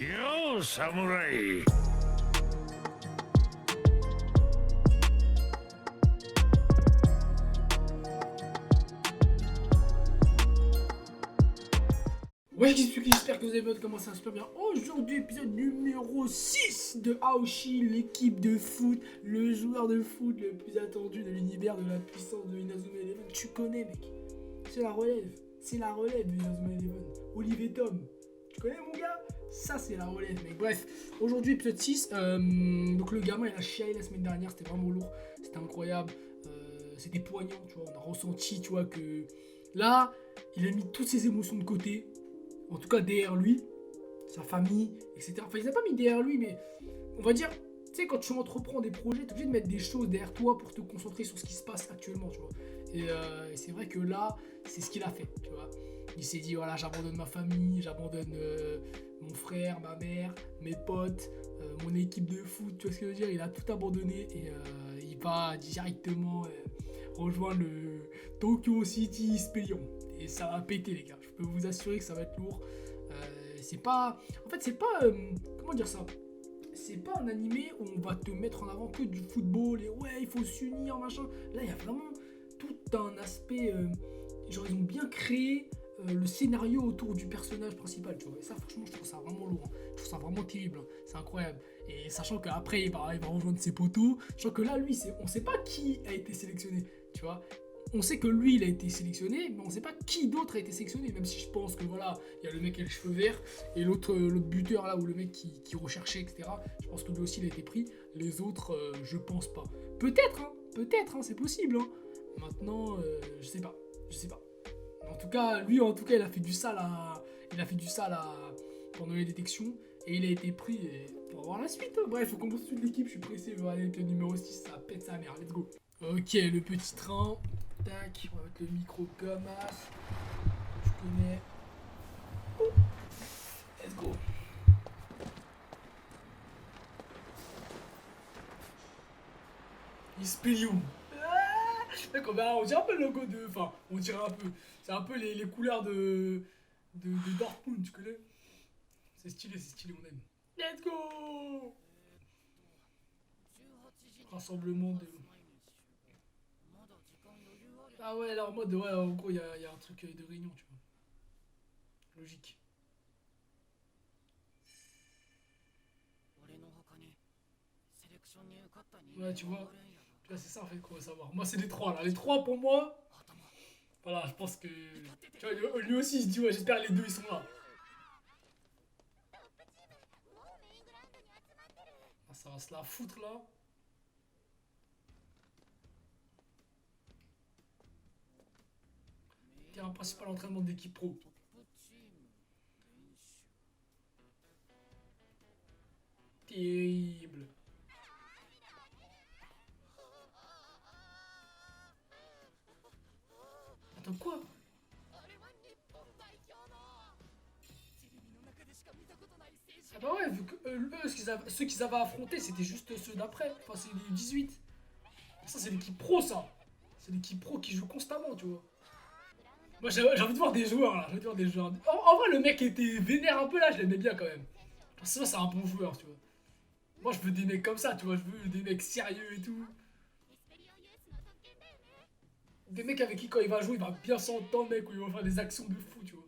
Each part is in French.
Yo, samouraï! Ouais, j'espère que vous allez bien, comment ça super bien. Aujourd'hui, épisode numéro 6 de Aoshi, l'équipe de foot, le joueur de foot le plus attendu de l'univers de la puissance de Inazuma Eleven. Tu connais, mec. C'est la relève de Inazuma Eleven. Olivier Tom. Tu connais, mon gars? Ça, c'est la relève, mec. Bref, aujourd'hui, épisode 6. Donc, le gamin, il a chialé la semaine dernière. C'était vraiment lourd. C'était incroyable. C'était poignant, tu vois. On a ressenti, tu vois, que là, il a mis toutes ses émotions de côté. En tout cas derrière lui, sa famille, etc. Enfin, il n'a pas mis derrière lui, mais on va dire, tu sais, quand tu entreprends des projets, tu es obligé de mettre des choses derrière toi pour te concentrer sur ce qui se passe actuellement, tu vois. Et c'est vrai que là, c'est ce qu'il a fait, tu vois. Il s'est dit, voilà, j'abandonne ma famille, j'abandonne mon frère, ma mère, mes potes, mon équipe de foot, tu vois ce que je veux dire. Il a tout abandonné et il va directement rejoindre le Tokyo City Spellion. Et ça va péter, les gars. Je peux vous assurer que ça va être lourd. C'est pas... En fait, c'est pas... comment dire ça? C'est pas un animé où on va te mettre en avant que du football et ouais, il faut s'unir, machin. Là, il y a vraiment tout un aspect... genre, ils ont bien créé le scénario autour du personnage principal, tu vois. Et ça, franchement, je trouve ça vraiment lourd. Hein. Je trouve ça vraiment terrible. Hein. C'est incroyable. Et sachant qu'après, il va rejoindre ses potos. Sachant que là, lui, on sait pas qui a été sélectionné, tu vois. On sait que lui, il a été sélectionné, mais on sait pas qui d'autre a été sélectionné, même si je pense que voilà, il y a le mec qui a les cheveux verts, et l'autre buteur là, ou le mec qui recherchait, etc. Je pense que lui aussi, il a été pris. Les autres, je pense pas. Peut-être, c'est possible. Hein. Maintenant, je sais pas. En tout cas, lui, il a fait du sale pendant les détections, et il a été pris pour avoir la suite. Hein. Bref, faut qu'on construise l'équipe, je suis pressé, je vais aller avec le numéro 6, ça pète sa mère, let's go. Ok, le petit train. Tac, on va mettre le micro comme as. Tu connais. Oh. Let's go. Ispelium. Mec, on dirait un peu le logo de. Enfin, on dirait un peu. C'est un peu les couleurs de Dortmund, tu connais. C'est stylé, on aime. Let's go. Rassemblement de. Ah ouais, là en mode, ouais, en gros, il y a un truc de réunion, tu vois. Logique. Ouais, tu vois, c'est ça en fait qu'on veut savoir. Moi, c'est les trois là. Les trois pour moi, voilà, je pense que. Tu vois, lui aussi, il se dit, ouais, j'espère les deux ils sont là. Ah, ça va se la foutre là. Terrain principal entraînement d'équipe pro. Terrible. Attends, quoi? Ah bah ouais, vu que eux, ceux qu'ils avaient affrontés, c'était juste ceux d'après. Enfin, c'est les 18. Ça, c'est l'équipe pro, ça. C'est l'équipe pro qui joue constamment, tu vois. Moi, j'ai envie de voir des joueurs, là. J'ai envie de voir des joueurs. En vrai, le mec était vénère un peu, là. Je l'aimais bien, quand même. Genre, ça, c'est un bon joueur, tu vois. Moi, je veux des mecs comme ça, tu vois. Je veux des mecs sérieux et tout. Des mecs avec qui, quand il va jouer, il va bien s'entendre, mec, ou il va faire des actions de fou, tu vois.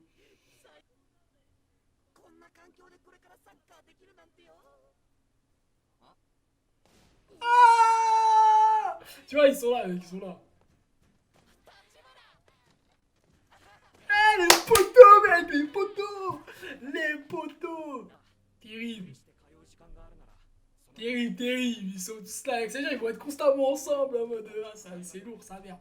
Ah, tu vois, ils sont là, mec, ils sont là. Eh, les poteaux, mec, les poteaux. Les poteaux. Terrible. Terrible. Ils sont tous là, c'est-à-dire ils vont être constamment ensemble, en mode, ah, c'est lourd, ça merde.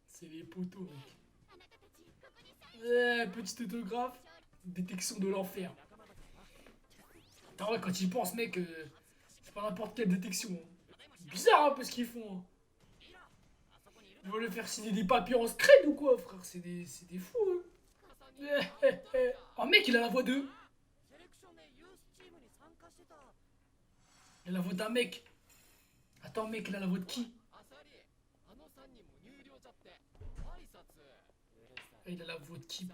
C'est les poteaux, mec. Petit autographe. Détection de l'enfer. Attends, ouais, quand ils pensent, mec, c'est pas n'importe quelle détection. Hein. Bizarre un peu ce qu'ils font. Hein. Ils vont lui faire signer des papiers en scred ou quoi, frère? C'est des fous, hein. Oh, mec, il a la voix de. Il a la voix d'un mec. Attends, mec, il a la voix de qui? Frère, il a la voix de qui?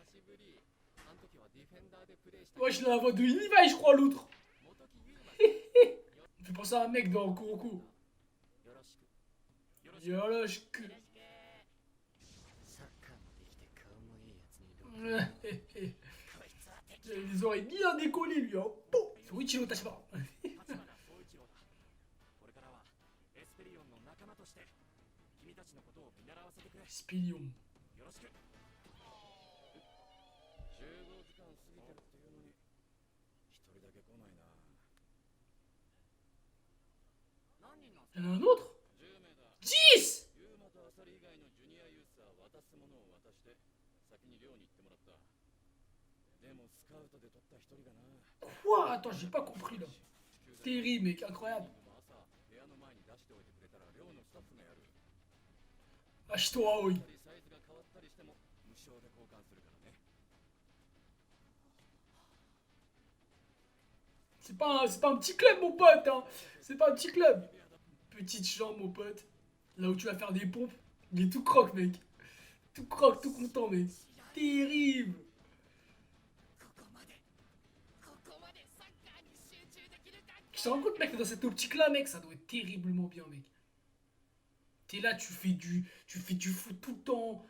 Ouais, il a la voix de Levi, je crois, l'autre. Il fait penser à un mec dans Kuroko. Yoroshiku. Les oreilles bien décollées, lui. Hein. Bon, c'est Ichiro Tachibana. Spilion. Il y en a un autre? 10! Quoi? Attends, j'ai pas compris là. Terrible, mec, incroyable. Ashito Aoi. C'est pas un petit club, mon pote, hein. C'est pas un petit club. Petite chambre, mon pote. Là où tu vas faire des pompes. Il est tout croque, mec. Tout croque, tout content, mec. Terrible. Tu te rends compte, mec, dans cette optique-là, mec, ça doit être terriblement bien, mec. T'es là, tu fais du foot tout le temps.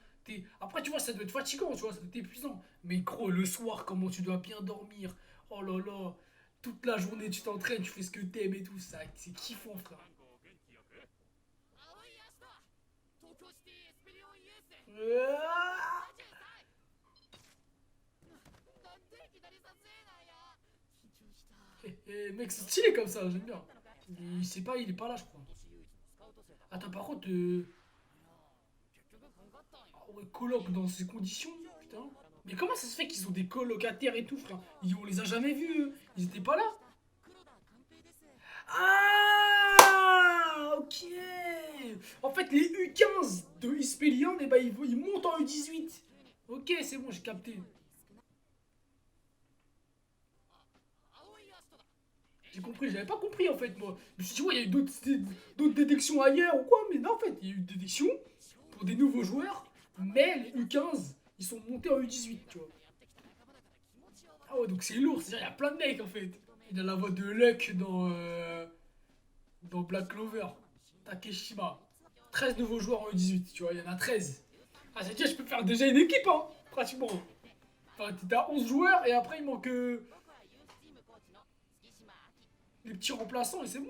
Après, tu vois, ça doit être fatigant, tu vois, ça doit être épuisant. Mais gros, le soir, comment tu dois bien dormir. Oh là là. Toute la journée, tu t'entraînes, tu fais ce que t'aimes et tout ça. C'est kiffant, frère. Ah mec, c'est stylé comme ça, j'aime bien. Il sait pas, il est pas là, je crois. Attends, par contre, ah ouais, coloc dans ces conditions, putain. Mais comment ça se fait qu'ils ont des colocataires et tout, frère? On les a jamais vus, eux. Ils étaient pas là? Ah, ok. En fait, les U15 de Ispelion, eh ben, ils montent en U18. Ok, c'est bon, j'ai capté. J'ai compris, j'avais pas compris en fait, moi. Je me suis dit, ouais, il y a eu d'autres détections ailleurs ou quoi, mais non, en fait, il y a eu une détection pour des nouveaux joueurs, mais les U15, ils sont montés en U18, tu vois. Ah ouais, donc c'est lourd, c'est-à-dire, il y a plein de mecs en fait. Il a la voix de Luck dans Black Clover. Takeshima. 13 nouveaux joueurs en U18, tu vois, il y en a 13. Ah, c'est-à-dire, je peux faire déjà une équipe, hein, pratiquement. Enfin, t'as 11 joueurs et après, il manque les petits remplaçants et c'est bon.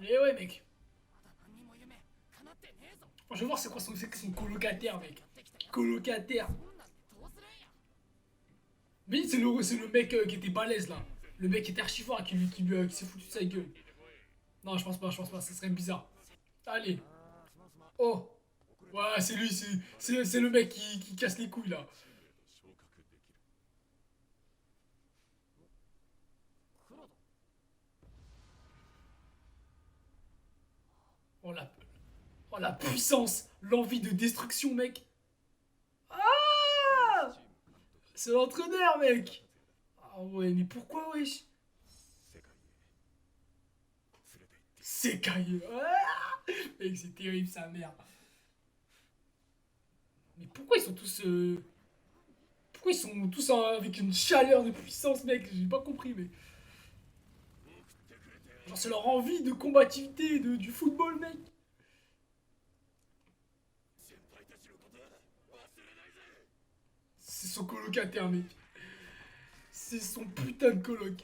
Et ouais, mec. Je vais voir c'est quoi son colocataire, mec. Colocataire. Mais c'est le mec qui était balèze là. Le mec qui était archi fort et qui s'est foutu de sa gueule. Non, je pense pas, ça serait bizarre. Allez. Oh. Ouais, c'est lui, c'est le mec qui casse les couilles là. Oh la, oh, la puissance, l'envie de destruction, mec. Ah, c'est l'entraîneur, mec. Ah ouais, mais pourquoi, wesh? C'est cailleux. Ah, mec, c'est terrible, sa mère. Mais pourquoi ils sont tous... Pourquoi ils sont tous avec une chaleur de puissance, mec? J'ai pas compris, mais... Genre, c'est leur envie de combativité du football, mec. C'est son colocataire, mec. C'est son putain de coloc.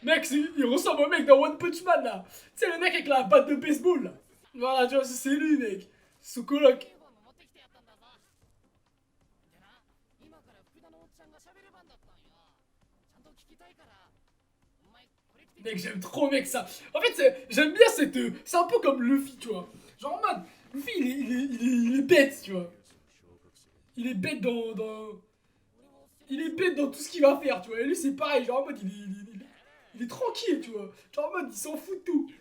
Mec, il ressemble au mec dans One Punch Man, là. Tu sais, le mec avec la batte de baseball, là. Voilà, tu vois, c'est lui, mec. C'est son coloc. Mec, j'aime trop, mec, ça. En fait, j'aime bien cette... c'est un peu comme Luffy, tu vois. Genre, en mode, Luffy, il est bête, tu vois. Il est bête il est bête dans tout ce qu'il va faire, tu vois. Et lui, c'est pareil, genre, en mode, il est tranquille, tu vois. Genre, en mode, il s'en fout de tout.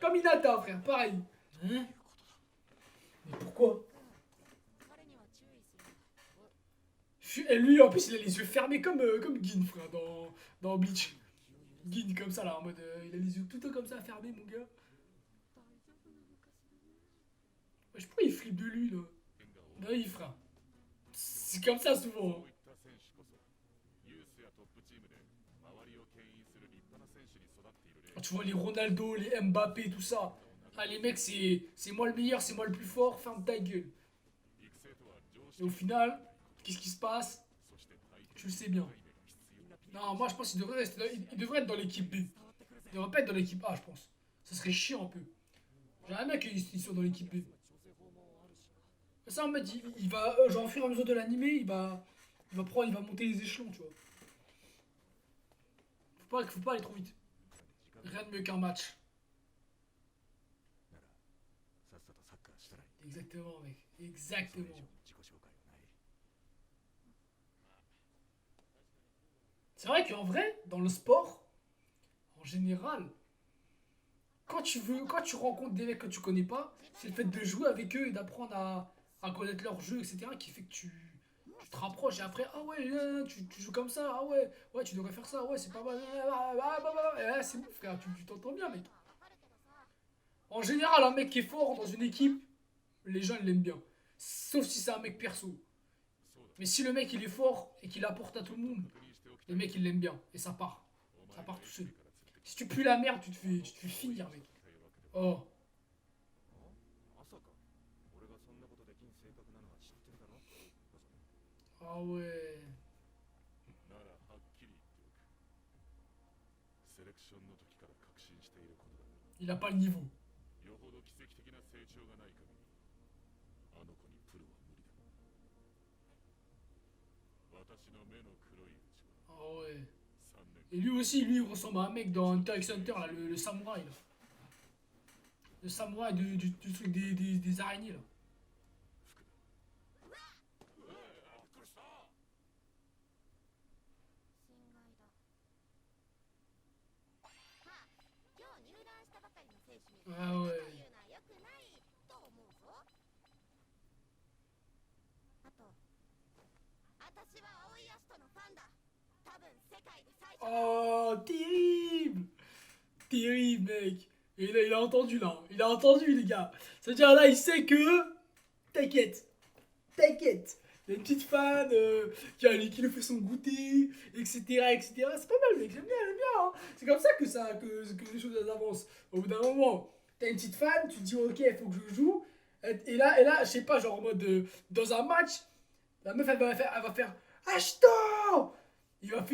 Comme Hinata, frère, pareil. Hein? Mais pourquoi? Et lui, en plus, il a les yeux fermés comme Gin, frère, dans Bleach. Gin, comme ça, là, en mode, il a les yeux tout le temps comme ça, fermés, mon gars. Je sais pas, il flippe de lui, là. Oui, frère. C'est comme ça, souvent. こういった選手こそユースやトップチームで周りを牽引する立派な選手に育っている例 Quand tu vois les Ronaldo, les Mbappé, tout ça. Ah, les mecs, c'est moi le meilleur, c'est moi le plus fort, ferme ta gueule. 育成とは常 Et 識 au final, qu'est-ce qui se passe? そして相手 Tu le sais bien. の概念が必要な Non, moi je pense qu'il devrait rester il devrait être dans l'équipe B. Il devrait pas être dans l'équipe A, je pense. Ça serait chiant un peu. J'aimerais bien qu'ils soient dans l'équipe B. Ça, en fait, il va, genre, au fur et à mesure de l'animé, il va monter les échelons, tu vois. Faut pas aller trop vite. Rien de mieux qu'un match. さっさとサッカーしたらいい Exactement, mec. それ以 Exactement. 上の自己紹介はない C'est vrai qu'en vrai, dans le sport, en général, quand tu rencontres des mecs que tu connais pas, c'est le fait de jouer avec eux et d'apprendre à connaître leur jeu, etc., qui fait que tu te rapproches et après, ah ouais, tu joues comme ça, ah ouais, ouais, tu devrais faire ça, ouais, c'est pas mal, c'est bon, frère, tu t'entends bien, mec. En général, un mec qui est fort dans une équipe, les gens ils l'aiment bien. Sauf si c'est un mec perso. そうだ Mais si le mec il est fort et qu'il apporte à tout le monde, 確認しておきた les い mecs ils l'aiment bien et ça part. お Ça 前 part が tout 育 seul. 成から連れて Si tu pues la merde, tu te fais finir, mec. きたいわけでは Oh. まさか俺がそんなことできん性格なのは知ってるだろ Ah ouais. ならはっきり言っておくセレクションの時から確信していることだ Il a pas le niveau. よほど奇跡的な成長がない限りあの子にプロは無理だ私の目の黒いうちは Ah ouais. 3年 Et lui aussi, lui, il ressemble à un mec dans Hunter x Hunter, là, le samouraï, là. Le samouraï du truc des araignées, là. 心外だ。まあ、今日入団したばかりの選手にあおいそういうのは良くないと思うぞ。あと、私は青井葦人のファンだ。多分世界で最初。 Oh, terrible. Terrible, mec. Et là, il a entendu, là. Il a entendu, les gars. C'est-à-dire, là, il sait que... T'inquiète. T'inquiète. Il y a une petite fan qui lui fait son goûter, etc., etc. C'est pas mal, mec. J'aime bien, hein. C'est comme ça que les choses elles avancent. Au bout d'un moment, t'as une petite fan, tu te dis, ok, il faut que je joue. Et là, je sais pas, genre en mode... dans un match, la meuf, elle va faire... Ashton! Il va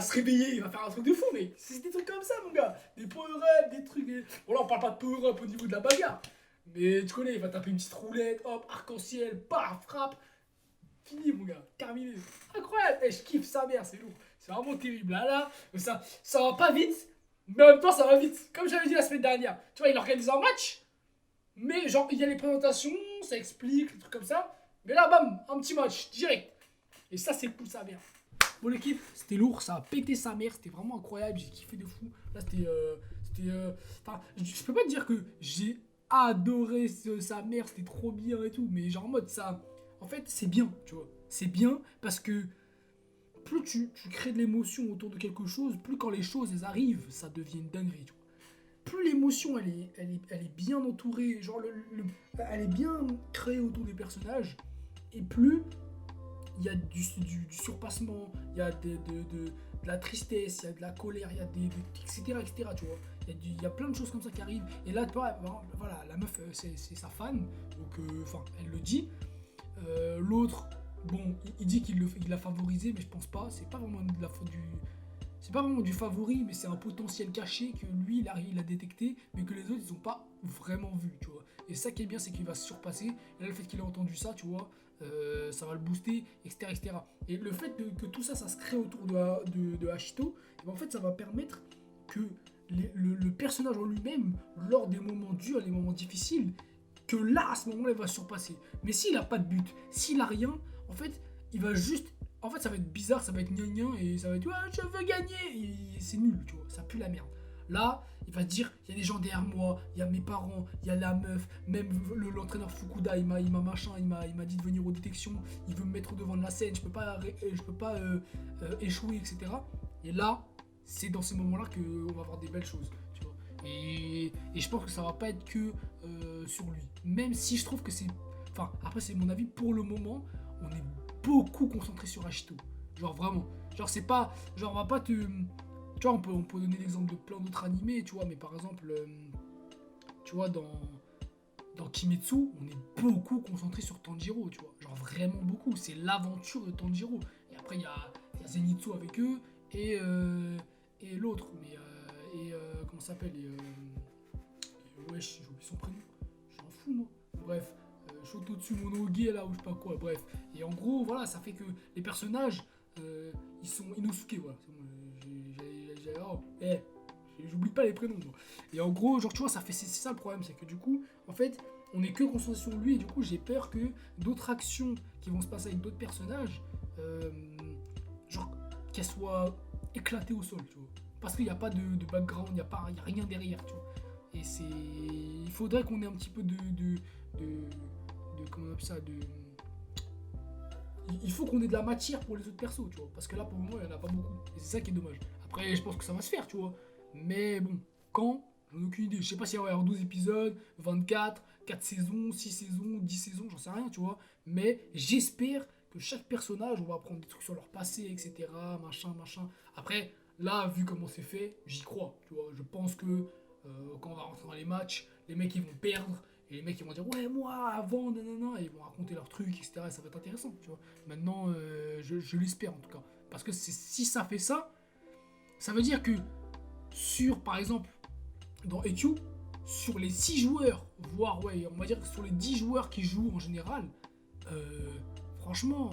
se réveiller, il va faire un truc de fou, mais c'est des trucs comme ça, mon gars. Des power-up, des trucs. Bon, là, on parle pas de power-up au niveau de la bagarre. Mais tu connais, il va taper une petite roulette, hop, arc-en-ciel, paf, frappe. Fini, mon gars, terminé. Incroyable, je kiffe sa mère, c'est lourd. C'est vraiment terrible. Là, ça va pas vite, mais en même temps, ça va vite. Comme j'avais dit la semaine dernière, tu vois, il organise un match, mais genre, il y a les présentations, ça explique, des trucs comme ça. Mais là, bam, un petit match, direct. Et ça, c'est cool, sa mère. Bon l'équipe, c'était lourd, ça a pété sa mère, c'était vraiment incroyable, j'ai kiffé de fou. Là enfin, je peux pas te dire que j'ai adoré sa mère, c'était trop bien et tout, mais genre en mode ça, en fait c'est bien, tu vois. C'est bien parce que plus tu crées de l'émotion autour de quelque chose, plus quand les choses elles arrivent, ça devient une dinguerie, tu vois. Plus l'émotion elle est bien entourée, genre elle est bien créée autour des personnages, et plus il y a du surpassement, il y a de la tristesse, il y a de la colère, il y a etc., tu vois. Il y a plein de choses comme ça qui arrivent. Et là, voilà, la meuf, c'est sa fan, donc, enfin, elle le dit. L'autre, bon, il dit qu'il l'a favorisé, mais je pense pas. C'est pas vraiment de la faute c'est pas vraiment du favori, mais c'est un potentiel caché que lui, il a détecté, mais que les autres, ils ont pas vraiment vu, tu vois. Et ça qui est bien, c'est qu'il va se surpasser. Et là, le fait qu'il ait entendu ça, tu vois, ça va le booster, etc., etc. Et le fait que tout ça, ça se crée autour de Ashito, et ben en fait, ça va permettre que le personnage en lui-même, lors des moments durs, les moments difficiles, que là, à ce moment-là, il va se surpasser. Mais s'il a pas de but, s'il a rien, en fait, il va juste... En fait, ça va être bizarre, ça va être gna et ça va être « Ouais, je veux gagner !» Et c'est nul, tu vois, ça pue la merde. Là, il va se dire, il y a des gens derrière moi, il y a mes parents, il y a la meuf, même l'entraîneur Fukuda, il m'a dit de venir aux détections, il veut me mettre devant de la scène, je peux pas échouer, etc. Et là, c'est dans ces moments-là qu'on va avoir des belles choses, tu vois. Et je pense que ça va pas être que sur lui. Même si je trouve que c'est... Enfin, après c'est mon avis, pour le moment, on est beaucoup concentré sur Ashito. Genre vraiment. Genre c'est pas... Genre on va pas te... Tu vois, on peut donner l'exemple de plein d'autres animés, tu vois, mais par exemple, tu vois, dans Kimetsu, on est beaucoup concentré sur Tanjiro, tu vois. Genre vraiment beaucoup. C'est l'aventure de Tanjiro. Et après, il y a Zenitsu avec eux et l'autre. Mais, comment ça s'appelle wesh, j'ai oublié son prénom. J'en fous, moi. Bref, Shototsu Monoge, là, ou je sais pas quoi. Bref. Et en gros, voilà, ça fait que les personnages, ils sont Inosuke, voilà. C'est bon, j'oublie pas les prénoms, moi. Et en gros, genre, tu vois, c'est ça le problème, c'est que du coup, en fait, on est que concentré sur lui, et du coup, j'ai peur que d'autres actions qui vont se passer avec d'autres personnages, genre, qu'elles soient éclatées au sol, tu vois. Parce qu'il n'y a pas de background, il n'y a rien derrière, tu vois. Et c'est... Il faudrait qu'on ait un petit peu de comment on appelle ça, il faut qu'on ait de la matière pour les autres persos, tu vois. Parce que là, pour le moment, il n'y en a pas beaucoup. Et c'est ça qui est dommage. Après, je pense que ça va se faire, tu vois. Mais bon, quand? J'en ai aucune idée. Je sais pas s'il va y avoir 12 épisodes, 24, 4 saisons, 6 saisons, 10 saisons, j'en sais rien, tu vois. Mais j'espère que chaque personnage, on va apprendre des trucs sur leur passé, etc. Machin. Après, là, vu comment c'est fait, j'y crois, tu vois. Je pense que quand on va rentrer dans les matchs, les mecs, ils vont perdre. Et les mecs, ils vont dire, ouais, moi, avant, nanana. Et ils vont raconter leurs trucs, etc. Et ça va être intéressant, tu vois. Maintenant, je l'espère, en tout cas. Parce que si ça fait ça, ça veut dire que par exemple, dans EQ, sur les 6 joueurs, voire, ouais, on va dire que sur les 10 joueurs qui jouent en général, franchement,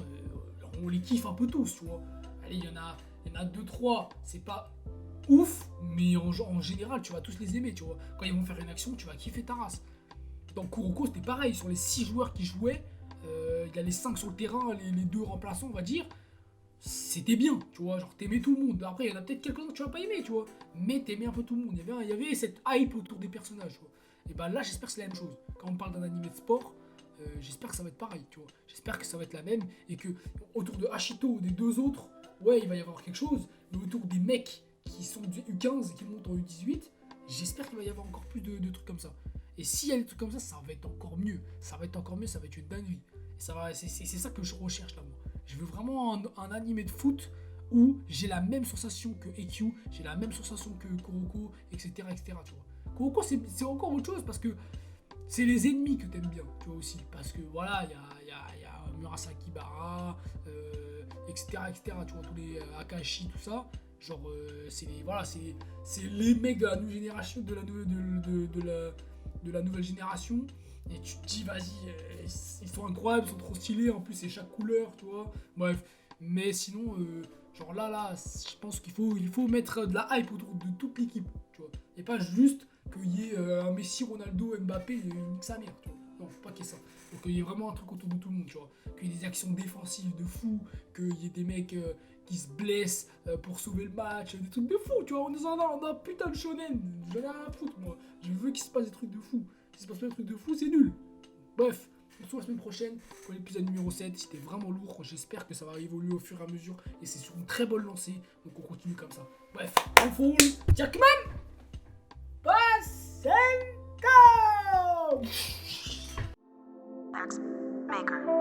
on les kiffe un peu tous, tu vois. Allez, il y en a 2-3, c'est pas ouf, mais en général, tu vas tous les aimer, tu vois. Quand ils vont faire une action, tu vas kiffer ta race. Dans Kuroko, c'était pareil, sur les 6 joueurs qui jouaient, il y a les 5 sur le terrain, les 2 remplaçants, on va dire. C'était bien, tu vois, genre t'aimais tout le monde. Après, il y en a peut-être quelques-uns que tu vas pas aimer, tu vois, mais t'aimais un peu tout le monde. Il y avait cette hype autour des personnages, tu vois. Et bah là, j'espère que c'est la même chose. Quand on parle d'un animé de sport, j'espère que ça va être pareil, tu vois. J'espère que ça va être la même et que autour de Hachito ou des 2 autres, ouais, il va y avoir quelque chose, mais autour des mecs qui sont du U15 et qui montent en U18, j'espère qu'il va y avoir encore plus de trucs comme ça. Et s'il y a des trucs comme ça va être encore mieux. Ça va être encore mieux, ça va être une dinguerie. C'est ça que je recherche là, moi. Je veux vraiment un animé de foot où j'ai la même sensation que EQ, j'ai la même sensation que Kuroko, etc. tu vois. Kuroko, c'est encore autre chose parce que c'est les ennemis que t'aimes bien, tu vois aussi. Parce que voilà, il y a Murasaki Bara, etc., tu vois, tous les Akashi, tout ça. Genre, c'est les mecs de la nouvelle génération, de la nouvelle génération. Et tu te dis, vas-y, ils sont incroyables, ils sont trop stylés, en plus c'est chaque couleur, tu vois. Bref, mais sinon, genre là, je pense qu'il faut mettre de la hype autour de toute l'équipe, tu vois. Et pas juste qu'il y ait un Messi, Ronaldo, Mbappé, et nique sa mère, tu vois. Non, faut pas qu'il y ait ça. Faut qu'il y ait vraiment un truc autour de tout le monde, tu vois. Qu'il y ait des actions défensives de fou, qu'il y ait des mecs qui se blessent pour sauver le match, des trucs de fou, tu vois. On est dans un putain de shonen, j'en ai rien à foutre, moi. Je veux qu'il se passe des trucs de fou. Si se passe pas un truc de fou, c'est nul. Bref, on se retrouve la semaine prochaine pour l'épisode numéro 7. C'était vraiment lourd. J'espère que ça va évoluer au fur et à mesure. Et c'est sur une très bonne lancée. Donc on continue comme ça. Bref, on foule. Jackman, passe and go. Max Maker.